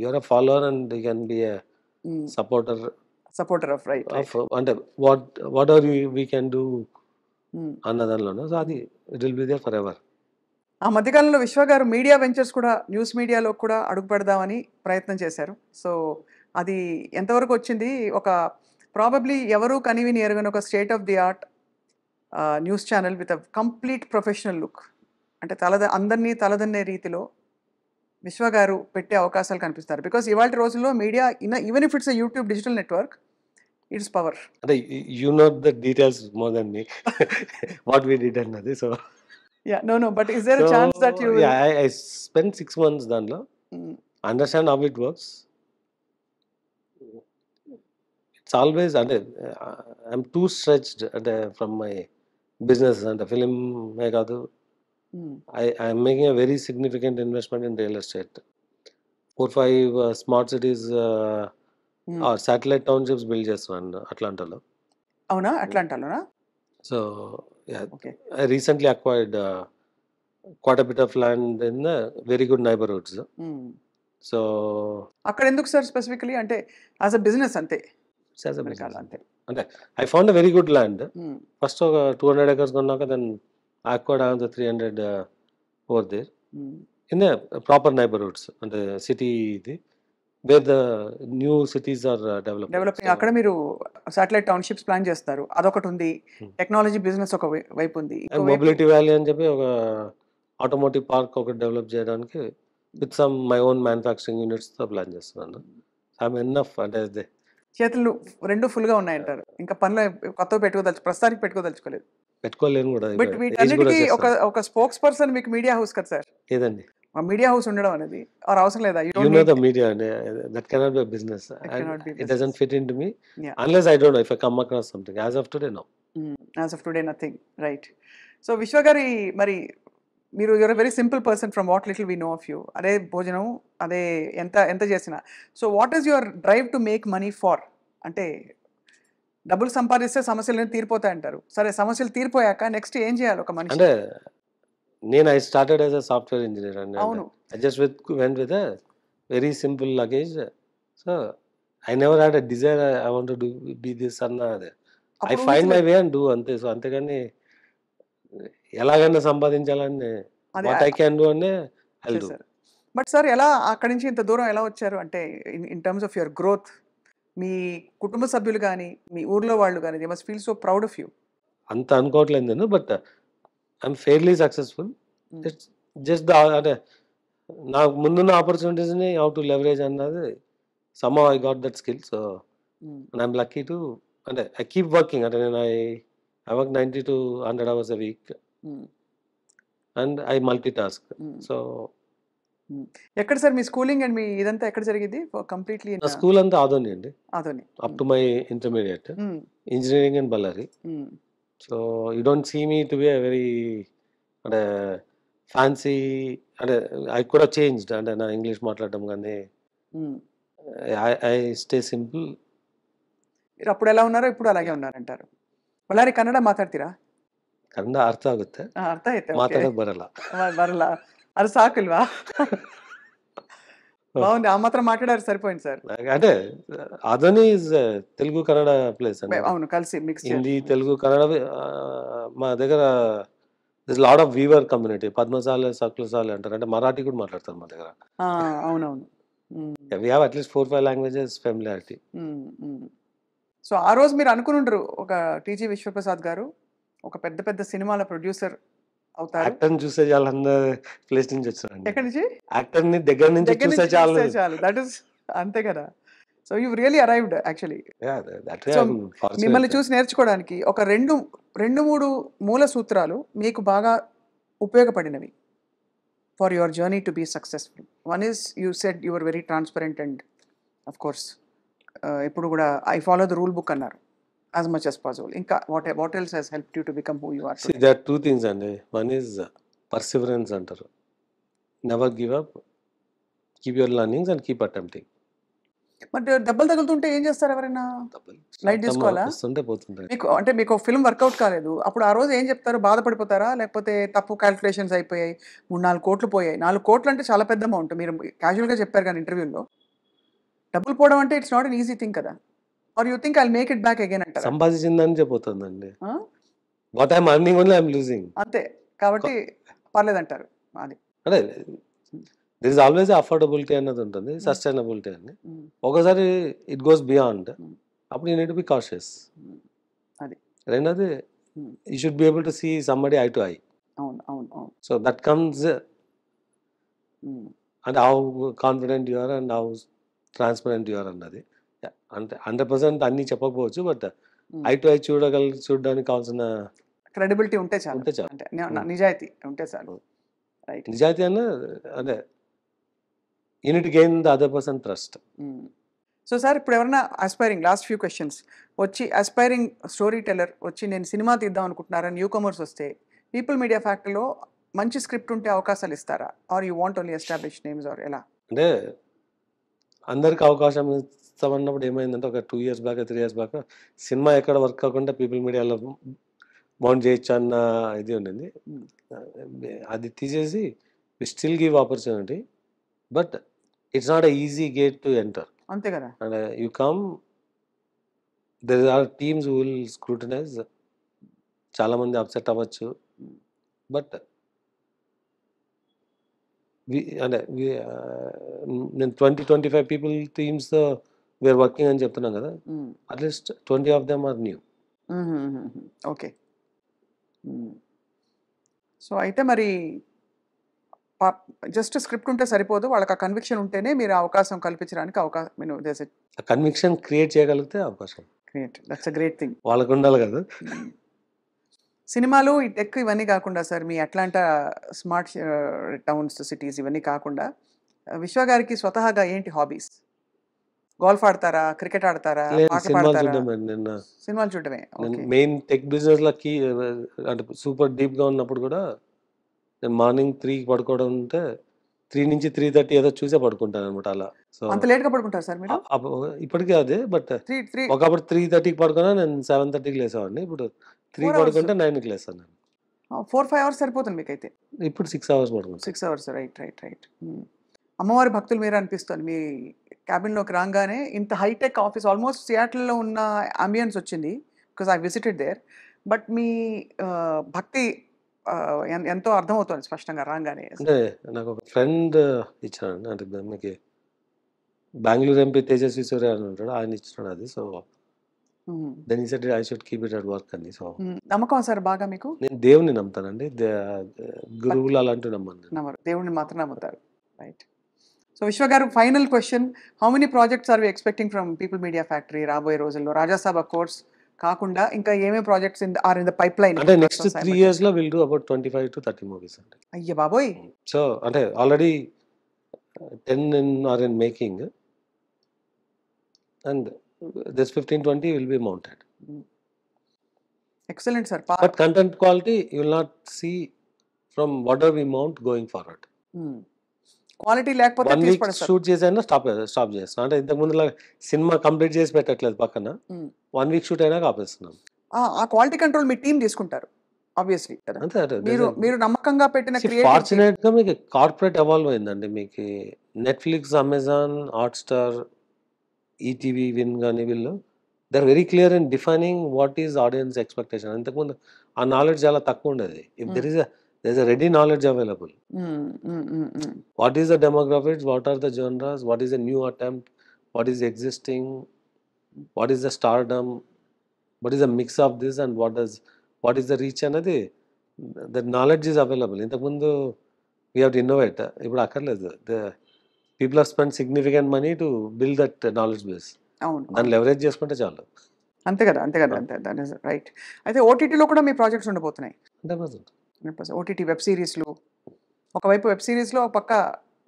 you are a follower and you can be a supporter of right. And what are we can do అన్నదానిలోనూ. So అది it will be there forever. ఆ మధ్యకాలంలో విశ్వ గారు media ventures కూడా, news మీడియాలో కూడా అడుగు పెడదామని ప్రయత్నం చేశారు. సో అది ఎంతవరకు వచ్చింది? ఒక ప్రాబబ్లీ ఎవరు కనివిని ఎరగని ఒక state of the art news channel with a complete professional look, అంటే అందరినీ తలదన్నే రీతిలో విశ్వ గారు పెట్టే అవకాశాలు కనిపిస్తారు. బికాస్ ఇవాళ రోజుల్లో media even if it's a YouTube digital network, it's power. అంటే you know the details more than me what we did అన్నది. So Yeah, no, but is there a chance that you So will? yeah, I spent 6 months దాంట్లో. Mm, Understand how it works. It's always అంటే I'm too stretched అంటే from my business అంటే film కాదు. mm, I'm making a very significant investment in real estate. 4-5 smart cities mm. Satellite townships build చేస్తున్నాను అట్లాంటాలో. అవునా, అట్లాంటాలోనా? So Okay. I recently acquired quite a bit of land in the very good neighborhoods. Mm. So అక్కడ ఎందుకు sir specifically? అంటే as a business అంతే, it's as a వెనకాల business. అంతే. అంటే I found a very good land. Mm, first ఒక 200 acres కొన్నాక then I acquired another 300 over there mm. in the proper neighborhoods అంటే సిటీ ఇది where the new cities are developing. Developing అక్కడ మీరు satellite townships plan చేస్తారు, అదొకటి ఉంది. Hmm. Technology business ఒక వైపు ఉంది. మొబిలిటీ వ్యాలీ అని చెప్పి ఒక ఆటోమోటివ్ పార్క్ ఒకటి డెవలప్ చేయడానికి with some my own manufacturing యూనిట్స్తో ప్లాన్ చేస్తున్నాను. ఐఎమ్ ఎనఫ్ అంటే అదే చేతులు రెండు ఫుల్ గా ఉన్నాయంటారు. ఇంకా పనిలో కొత్తగా ప్రస్తుతానికి పెట్టుకోదలుచుకోలేదు. పెట్టుకోలేను కూడా బట్ ఏజ్ కూడా వీటన్నిటికీ వచ్చేస్తాను. ఒక స్పోక్స్ పర్సన్ మీకు మీడియా హౌస్ కదా సార్? ఏదండి ఆ మీడియా హౌస్ ఉండడం అనేది ఆర్ అవసరం లేదా? You you don't no need. The media that cannot be business cannot be it business. Doesn't fit in to me Yeah. Unless I don't know if I come across something as of today no. As of today nothing, right. So Vishwa గారి, మరి మీరు you are very simple person from what little we know of you. అదే భోజనం, అదే ఎంత ఎంత చేసినా. So what is your drive to make money for? అంటే డబ్బులు సంపాదిస్తే సమస్యలు తీరిపోతాయి అంటారు. సరే, సమస్యలు తీరిపోయాక నెక్స్ట్ ఏం చేయాలి ఒక మనిషి? అంటే నేను I started as a software engineer అండి. అవును. I just went with a very simple luggage. So I never had a desire. I want to be this అన్న అదే. I అప్పుడు find my ఊహించలేదు. way and do అంతే. So అంతేగాని ఎలాగైనా సంపాదించాలని అది వాట్ ఐ క్యాన్ డూ అనే ఐ డూ. చేశారు. బట్ సార్, ఎలా అక్కడి నుంచి ఇంత దూరం ఎలా వచ్చారు? అంటే in terms of your growth, మీ కుటుంబ సభ్యులు కానీ, మీ ఊర్లో వాళ్ళు కానీ, they must feel so proud of you. అంత అనుకోవట్లేదు నేను, but I'm fairly successful. It's just the అంటే నాకు ముందున్న ఆపర్చునిటీస్ని హౌ టు లెవరేజ్ అన్నది somehow I got that skill. So and I'm lucky to అంటే ఐ కీప్ వర్కింగ్. అంటే నేను I work 90 to 100 hours a week and I multitask. So ఎక్కడ sir మీ స్కూలింగ్ అండ్ మీ ఇదంతా ఎక్కడ జరిగింది కంప్లీట్లీ? నా స్కూల్ అంతా ఆదోని అండి, Adoni. Up to my intermediate engineering in Ballari. So you don't see me to be a very అంటే ఫ్యాన్సీ అంటే ఐ కూడా చేంజ్డ్ అంటే నా ఇంగ్లీష్ మాట్లాడడం కానీ ఐ స్టే సింపుల్. మీరు అప్పుడు ఎలా ఉన్నారో ఇప్పుడు అలాగే ఉన్నారంటారు. ಬಳ್ಳಾರಿ ಕನ್ನಡ ಮಾತಾಡ್ತೀರಾ? ಕನ್ನಡ ಅರ್ಥ ಆಗುತ್ತೆ, ಅರ್ಥ ಆಯ್ತು. ಮಾತಾಡಕ್ ಬರಲ್ಲ. ಬರಲ್ಲ, ಅದು ಸಾಕಿಲ್ವಾ? బాగుంది, ఆ మాత్రం మాట్లాడారు సరిపోయింది సార్. అంటే అదని తెలుగు కన్నడ ప్లేస్ అండి. అవును, కలిసి మిక్స్ హిందీ తెలుగు కన్నడ మా దగ్గర lot of weaver community. Padmashali Sakulashali అంటారు, అంటే మరాఠీ కూడా మాట్లాడతారు మా దగ్గర. అవునవును. We have at least 4-5 languages familiarity. So ఆ రోజు మీరు అనుకుని ఉండరు ఒక టీజీ విశ్వప్రసాద్ గారు ఒక పెద్ద పెద్ద సినిమాల ప్రొడ్యూసర్ అవుతారు. యాక్టర్ చూసే చాలు అన్న ప్లేస్ నుంచి వచ్చారండి. ఎక్కడి నుంచి? యాక్టర్ ని దగ్గర నుంచి చూసే చాలు. దట్ ఇస్ అంతే కదా. So you really arrived actually. So మిమ్మల్ని చూసి నేర్చుకోవడానికి ఒక రెండు మూడు మూల సూత్రాలు మీకు బాగా ఉపయోగపడినవి for your journey to be successful. One is you said you are very transparent and of course ఇప్పుడు కూడా I follow the rule book అన్నారు as much as possible. ఇంకా what else has helped you to become who you are today? See, there are two things అండి. One is perseverance అంటారు. Never give up, keep your learnings and keep attempting. But దెబ్బలు తగులుతుంటే ఏం చేస్తారు ఎవరైనా? Light తీసుకోవాలా? వస్తుంటే పోతుంటాయి. మీకు ఫిల్మ్ వర్కౌట్ కాలేదు, అప్పుడు ఆ రోజు ఏం చెప్తారు? బాధపడిపోతారా? లేకపోతే తప్పు క్యాల్కులేషన్స్ అయిపోయాయి, 3-4 కోట్లు పోయాయి? 4 కోట్లు అంటే చాలా పెద్ద అమౌంట్. మీరు క్యాజువల్గా చెప్పారు కానీ ఇంటర్వ్యూలో, డబ్బులు పోవడం అంటే it's not an easy thing కదా. Are you think I'll make it back again అంటారా? సంపాదించిందని చెప్పబోతుందండి. What I'm earning only I'm losing. అంతే కాబట్టి పర్లేదంటారు. అది అంటే దిర్ ఇస్ ఆల్వేస్ అఫోర్డబిలిటీ అన్నది ఉంటుంది, సస్టైనబిలిటీ అని. ఒకసారి ఇట్ గోస్ బియాండ్, అప్పుడు you need to be cautious. అది రెండోది you should be able to see somebody eye to eye. అవును అవును అవును. So that comes and how confident you are and how transparent you are అన్నది. అంటే 100% అన్ని చెప్పకపోవచ్చు, బట్ ఐ టు ఐ చూడడానికి కావాల్సిన క్రెడిబిలిటీ ఉంటే చాలు, ఉంటే చాలు. అంటే నిజాయితీ ఉంటే చాలు. రైట్. నిజాయితీ అన్న అదే you need gain the other person trust. So sir, ఇప్పుడు ఎవరైనా అస్పైరింగ్, లాస్ట్ ఫ్యూ క్వశ్చన్స్, వచ్చి అస్పైరింగ్ స్టోరీ టెల్లర్ వచ్చి నేను సినిమా తీద్దాం అనుకుంటున్నారని న్యూ కమర్స్ వస్తే పీపుల్ మీడియా ఫ్యాక్టరీలో మంచి స్క్రిప్ట్ ఉంటే అవకాశాలు ఇస్తారా, or you want only establish names, or ఎలా? అంటే అందరికి అవకాశం ఇస్తామన్నప్పుడు ఏమైందంటే ఒక 2 years back 3 years back cinema ఎక్కడ వర్క్ కాకుండా పీపుల్ మీడియాలో బౌండ్ చేయొచ్చు అన్న ఇది ఉండింది. అది తీసేసి we still give opportunity, but it's not a easy gate to enter. అంతే కదా. And you come, there are teams who will scrutinise, చాలామంది అప్సెట్ అవ్వచ్చు, బట్ అంటే నేను 20-25 పీపుల్ టీమ్స్తో వీఆర్ వర్కింగ్ అని చెప్తున్నాం కదా, at least 20 of them are new. Okay. So అయితే మరి జస్ట్ స్క్రిప్ట్ ఉంటే సరిపోదు, వాళ్ళకి ఆ కన్విక్షన్ ఉంటేనే మీరు అవకాశం కల్పించడానికి అవకాశం కన్విక్షన్ క్రియేట్ చేయగలిగితే అవకాశం create. That's a great thing. వాళ్ళకు ఉండాలి కదా. సినిమాలు, ఈ టెక్ ఇవన్నీ కాకుండా సార్, మీ అట్లాంటా స్మార్ట్ టౌన్స్, సిటీస్ ఇవన్నీ కాకుండా విశ్వ గారికి స్వతహాగా ఏంటి హాబీస్? గోల్ఫ్ ఆడతారా, క్రికెట్ ఆడతారా, పాట సినిమాలు పాడతారా? చూడడం. నిన్న సినిమాలు చూడటమే. మెయిన్ టెక్ బిజినెస్ లకి అంటే సూపర్ డీప్ గా ఉన్నప్పుడు కూడా నేను మార్నింగ్ 3కి పడుకోవడం ఉంటే 3 నుంచి 3:30 ఏదో చూసే పడుకుంటాను అనమాట. అలా సో అంత లేట్ గా పడుకుంటారు సార్ మీరు? ఇప్పటికీ అదే, బట్ 3 ఒకప్పుడు 3:30కి పడుకున్నా నేను 7:30కి లేసేవాడిని. ఇప్పుడు 3 పడుకుంటే 9కి లేస్తాను నేను. 4-5 అవర్స్ సరిపోతుంది మీకైతే? ఇప్పుడు 6 hours పడుకుంటాను. 6 అవర్స్. రైట్. అమ్మవారి భక్తులు మీరు అనిపిస్తుంది. మీ క్యాబిన్లోకి రాగానే ఇంత హైటెక్ ఆఫీస్, ఆల్మోస్ట్ సియాటిల్లో ఉన్న అంబియన్స్ వచ్చింది, because I visited there. But మీ భక్తి ఎంతో అర్థమవుతుంది స్పష్టంగా రాగానే. అంటే నాకు ఒక ఫ్రెండ్ ఇచ్చాడు, అంటే మీకు బెంగళూరు ఎంపీ తేజస్వి సూర్య అని ఉంటాడు, ఆయన ఇచ్చినాడు అది. సో దెన్ ఈ said I should keep it at work అని. సో నమ్మకం సార్ బాగా మీకు? నేను దేవుని నమ్ముతానండి, గురువులు అలాంటివి నమ్మను. దేవుడిని మాత్రం నమ్ముతారు. Right. So Vishwa garu, final question, how many projects are we expecting from people media factory రాబోయే రోజుల్లో? రాజాసాబ్ ఆఫ్ కోర్స్ కాకుండా ఇంకా ఏమేమి projects are in the pipeline? అంటే నెక్స్ట్ 3 years లో విల్ డూ అబౌట్ 25-30 మూవీస్ అండి. అయ్య బాబోయ్. సో అంటే already 10 are in making, and this 15-20 will be mounted. Excellent sir. But content quality you will not see from whatever we mount going forward. Quality లేకపోతే 1 week shoot చేసైనా stop చేస్తున్నాం. అంటే ఇంతకు ముందు సినిమా కంప్లీట్ చేసి పెట్టట్లేదు పక్కన, 1 week shoot అయినా ఆపేస్తున్నాం. ఆ క్వాలిటీ కంట్రోల్ మీ టీం తీసుకుంటారు ఆబ్వియస్లీ. మీరు నమ్మకంగా పెట్టిన ఫార్చునేట్ గా మీకు కార్పొరేట్ ఎవాల్వ్ అయిందండి. మీకు Netflix, Amazon, Hotstar, ETV, win కానీ వీళ్ళు they are very clear in defining what is audience expectation. ఇంతకుముందు ఆ నాలెడ్జ్ చాలా తక్కువ ఉండేది. If there is a ready knowledge available. What is the demographics, what are the genres, what is the new attempt, what is existing, what is the stardom, what is the mix of this, and what is the reach anadi, the knowledge is available. Intamundu we have to innovate. Ippudu akkarledu, the people have spent significant money to build that knowledge base. దాన్ని leverage చేసుకుంటే చాలు. అంతే కదా. That is right. అయితే ఓటీటీలో కూడా మీ projects ఉండబోతున్నాయి? 100%. OTT web సిరీస్లు, ఒకవైపు వెబ్ సిరీస్లో ఒక పక్క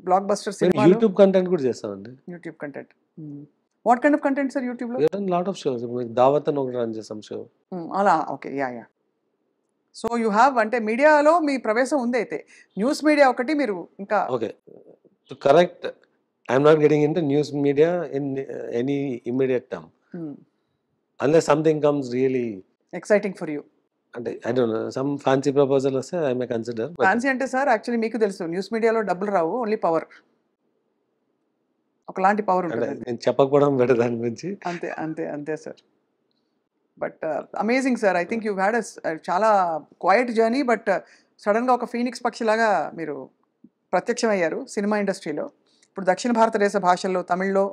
బ్లాక్ బస్టర్ సినిమా, యూట్యూబ్ కంటెంట్ కూడా చేస్తామండి. YouTube content. What kind of content sir యూట్యూబ్లో? Lot of shows. దావత్ అని ఒకటి రన్ చేసాం షో. అలా. Okay. Yeah. So you have, అంటే మీడియాలో మీ ప్రవేశం ఉంది. అయితే న్యూస్ మీడియా ఒకటి మీరు ఇంకా okay to correct, I'm not getting in to news media in any immediate term unless something comes really exciting for you. అంటే I don't know, some fancy proposal వస్తే I may consider. ఫ్యాన్సీ అంటే sir actually మీకు తెలుసు, news మీడియాలో డబ్బులు రావు, only power. ఒకలాంటి power ఉంటుంది. నేను చెప్పకపోవడం బెటర్ దాని గురించి. అంతే sir. But amazing sir. I think you had చాలా క్వైట్ జర్నీ, బట్ సడన్గా ఒక ఫీనిక్స్ పక్షిలాగా మీరు ప్రత్యక్షమయ్యారు సినిమా ఇండస్ట్రీలో. ఇప్పుడు దక్షిణ భారతదేశ భాషల్లో, తమిళ్లో,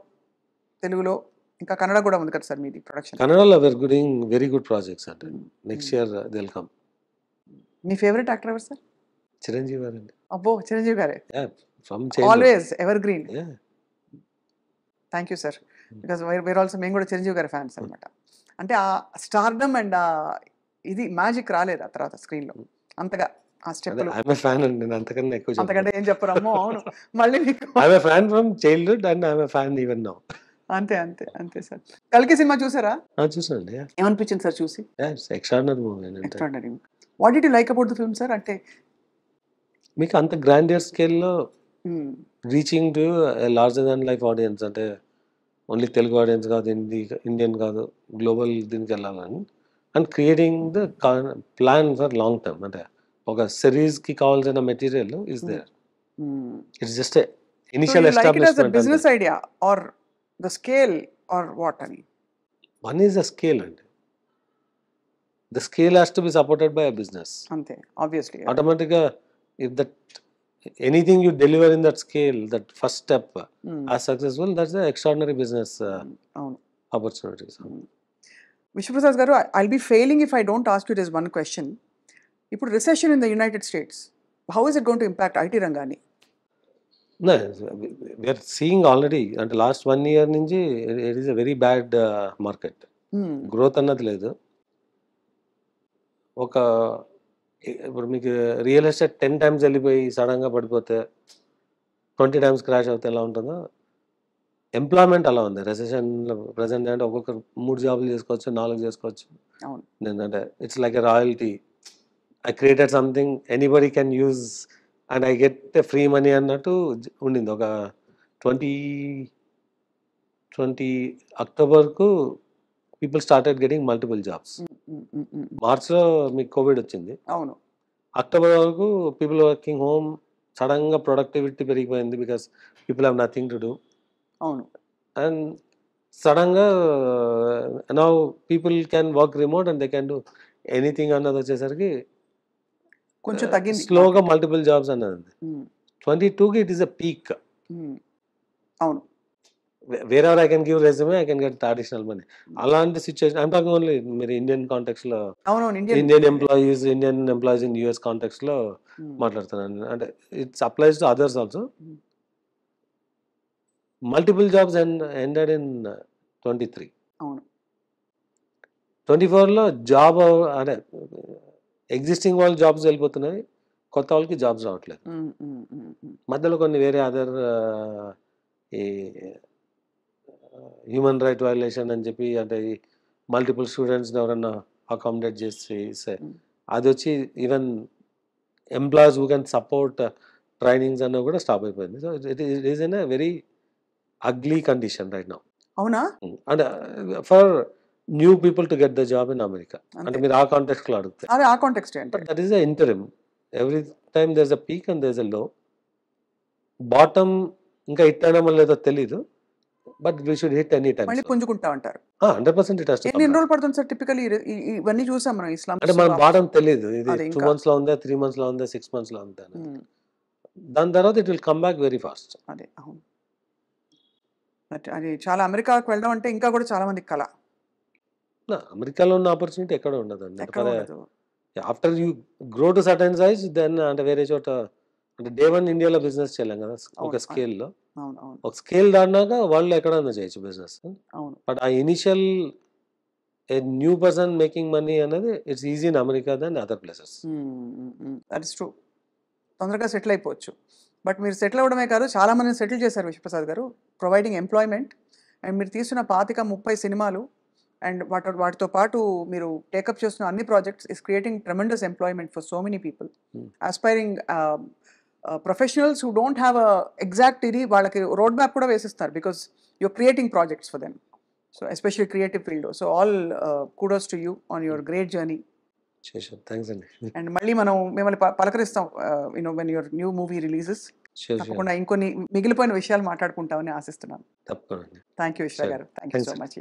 తెలుగులో, ఇంకా కన్నడ కూడా ఉంది కదా సార్ మీది ప్రొడక్షన్? కన్నడలో we're doing very good projects అంటే నెక్స్ట్ ఇయర్ they'll come. మీ ఫేవరెట్ యాక్టర్ ఎవరు సార్? చిరంజీవి గారు అండి. అబ్బో, చిరంజీవి గారే. From always ever green. Thank you sir. Because wear also మేము కూడా చిరంజీవి గారి ఫ్యాన్స్ అనమాట. అంటే ఆ స్టార్డమ్ అండ్ ఇది మ్యాజిక్ రాలేదు ఆ తర్వాత స్క్రీన్లో అంతగా ఆ స్టెప్పులు ఐఎమ్ ఏ ఫ్యాన్ అండి, నేను అంతకన్నా ఎక్కువ అంతకంటే ఏం చెప్పరమ్మో. అవును, మళ్ళీ మీకు I'm a fan from childhood and I'm a fan even now. అంతే అంతే అంతే సార్. కల్కి సినిమా చూసారా? చూసానండి. ఏమనిపించింది సార్ చూసి? Extraordinary movie. Extraordinary. What did you like about the film sir? అంటే మీకు అంత గ్రాండియర్ స్కేల్లో reaching to larger than life audience, అంటే ఓన్లీ తెలుగు ఆడియన్స్ కాదు, ఇండియన్ కాదు, గ్లోబల్ దీనికి వెళ్ళాలని, and creating the plan for long term. అంటే ఒక సిరీస్కి కావాల్సిన material is there. It's just initial establishment. Business idea or the scale or what అని? వన్ ఈజ్ ద స్కేల్ అండి. The scale has to be supported by a business. అంతే, obviously. ఆటోమేటిక్గా if that anything you deliver in that scale, that first step as successful, that's the extraordinary business opportunities. Vishwaprasad garu, I'll be failing if I don't ask you this one question. Ippudu recession in the United States, how is it going to impact IT rangani? No, we are seeing already, and last 1 year nunchi it is a very bad market. Growth annadi ledu. Oka ఇప్పుడు మీకు real estate 10 times వెళ్ళిపోయి సడన్గా పడిపోతే 20 times crash అవుతే ఎలా ఉంటుందో, employment అలా ఉంది రెసెషన్లో ప్రజెంట్. అంటే ఒక్కొక్కరు 3 జాబులు చేసుకోవచ్చు, 4 చేసుకోవచ్చు. అంటే it's like a royalty. I created something anybody can use and I get free money అన్నట్టు ఉండింది. ఒక 2020 అక్టోబర్కు people started getting multiple jobs. మార్చ్లో మీకు కోవిడ్ వచ్చింది. అవును. అక్టోబర్ వరకు పీపుల్ వర్కింగ్ హోమ్, సడన్గా ప్రొడక్టివిటీ పెరిగిపోయింది because people have nothing to do. అవును. అండ్ సడన్గా now people can work remote and they can do anything అన్నది వచ్చేసరికి కొంచెం తగ్గింది, స్లోగా మల్టిపుల్ జాబ్స్ అన్నది. 22కి ఇట్ ఈస్ అ పీక్. అవును. wherever I can give resume, I can get additional money. అలాంటి సిచ్యువేషన్ I'm talking only మీరు ఇండియన్ కాంటెక్స్లో, ఇండియన్ ఎంప్లాయీస్ ఇన్ యూఎస్ కాంటెక్స్లో మాట్లాడుతున్నాను. అంటే it's applies to others also. Multiple jobs ended in 23. అవును. 24లో job అంటే ఎగ్జిస్టింగ్ వాళ్ళు జాబ్స్ వెళ్ళిపోతున్నాయి, కొత్త వాళ్ళకి జాబ్స్ రావట్లేదు. మధ్యలో కొన్ని వేరే అదర్ ఈ హ్యూమన్ రైట్ వైలేషన్ అని చెప్పి, అంటే మల్టిపుల్ స్టూడెంట్స్ని ఎవరన్నా అకామిడేట్ చేసి అది వచ్చి even employees who can support trainings అన్న కూడా స్టాప్ అయిపోయింది. So it is in a very ugly condition right now. అవునా? అంటే for new people to get the job in America. అంటే మీరు ఆ కాంటెక్స్ట్లో అడిగితే that is the interim. Every time there is a peak and there is a low. Bottom ఇంకా hit అయినా లేదో తెలీదు, but we should hit any time. మళ్ళీ పుంజుకుంటా ఉంటారు. 100% ఇట్ హస్ టు. ఎన్ని రోజులు పడుతుంది సార్ టిపికల్లీ? ఇవన్నీ చూసాం మనం ఇస్లాం. అంటే మనం బాటమ్ తెలియదు, ఇది 2 months లో ఉందా, 3 months లో ఉందా, 6 months లో ఉందా. దాని తర్వాత it will come back very fast. అదే, అవును. అది చాలా అమెరికాకు వెళ్ళడం అంటే ఇంకా కూడా చాలా మంది కళ. అమెరికాలో ఉన్న ఆపర్చునిటీ ఎక్కడ ఉండదండి. After you grow to certain size then అంటే వేరే చోట, అంటే డే 1 ఇండియాలో బిజినెస్ చేయలేం కదా ఒక స్కేల్లో. ఒక స్కేల్ దాటినాక వాళ్ళు ఎక్కడన్నా చేయొచ్చు బిజినెస్. బట్ ఆ initial a new person making money అనేది it's easy in America then other places. That is true. తొందరగా సెటిల్ అయిపోవచ్చు. బట్ మీరు సెటిల్ అవ్వడమే కాదు, చాలా మందిని సెటిల్ చేశారు విశ్వప్రసాద్ గారు, ప్రొవైడింగ్ ఎంప్లాయ్మెంట్. అండ్ మీరు తీసిన 25-30 సినిమాలు అండ్ వాటితో పాటు మీరు టేకప్ చేస్తున్న అన్ని projects is creating tremendous employment for so many people, aspiring professionals who don't have a exact ఇది, వాళ్ళకి రోడ్ మ్యాప్ కూడా వేసిస్తారు because you're creating projects for them. So especially creative field. So all kudos to you on your great journey. Thanks అండి. And మళ్ళీ మనం మిమ్మల్ని పలకరిస్తాం when your new movie releases. తప్పకుండా ఇంకొన్ని మిగిలిపోయిన విషయాలు మాట్లాడుకుంటామని ఆశిస్తున్నాను. తప్పకుండా. థ్యాంక్ యూ విశ్వ garu. Thank you so much.